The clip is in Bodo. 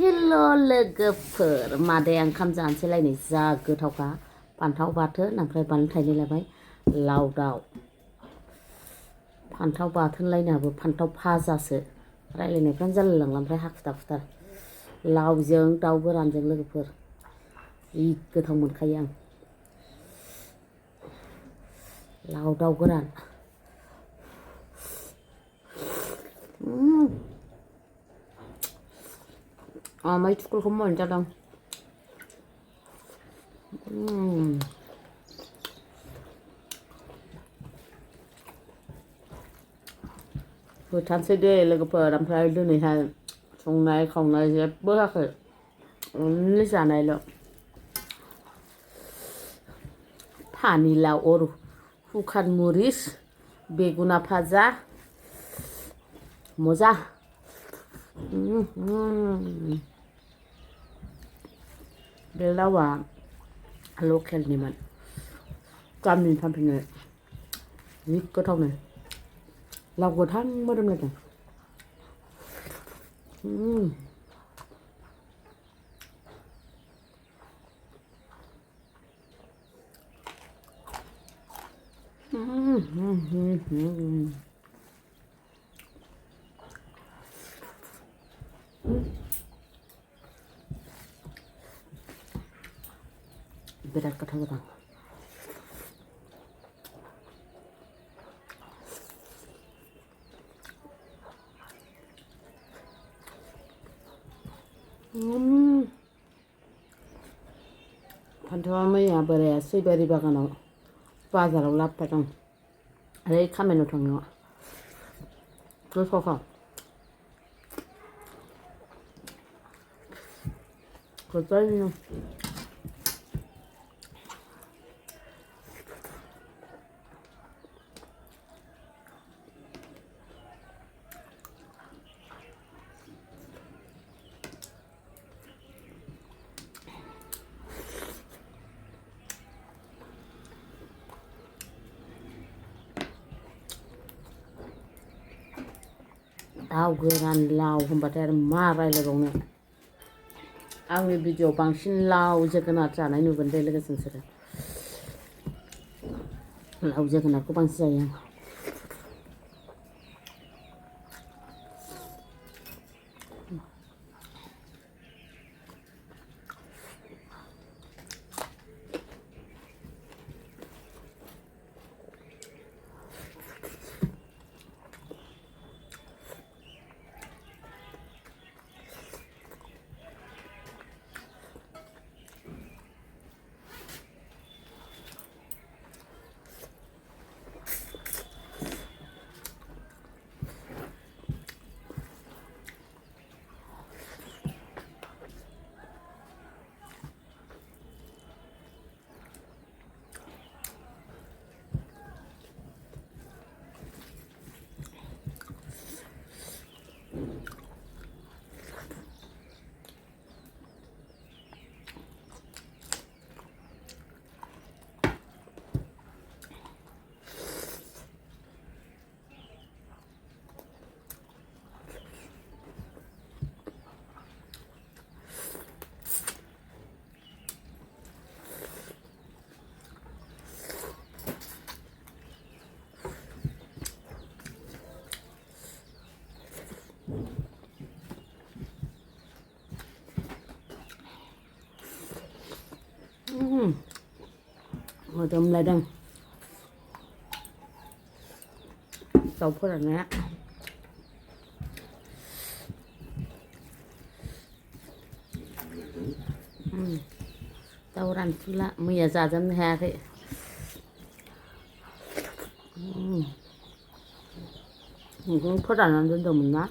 हेल' लोगोफोर मादै ओंखाम जानोसैलायनै जा गोथावखा फान्थाव बाथोन ओमफ्राय बानलु थाइनै लाबाय लाव दाव फान्थाव बाथोनलायनाबो फान्थाव भाजासो रायलायनायफ्रानो जालायलांला ओमफ्राय हाखु दाखुथार लावजों दाउ गोरानजों लोगोफोर जि गोथाव मोनखायो आं लाव दाउ गोरान आमाय थुख्लखौ मोनजादों होथारसै दे लोगोफोर ओमफ्राय दिनैहाय संनाय खावनाय जेबो होआखै अनलि जानायल' पानिलाव और हुखान मरिस बेगुना भाजा मजा बे लावा लकेलनिमोन गामिनि फानफैनाय जि गोथावनो लाव गोथां मोदोमलायदों बिराद गोथाव जादों फान्थावा मैया बोराया सैबारि बागानाव बाजाराव लाबोफादों आरो खामानियाव थांनायाव गोथावखा गोथावनो दाउ गोरान लाव होनबाथाय आरो मा रायलायबावनो आंनि भिडिअ'आव बांसिन लाव जोगोनार जानाय नुगोन दे लोगोसे नोंसोरो लाव जोगोनारखौ बांसिन जायो आं मोदोमलायदों दाउ फोराननाया दाउ रानफुला मैया जाजोबनो हायाखै मैगं फोराननानै दोनदोंमोन ना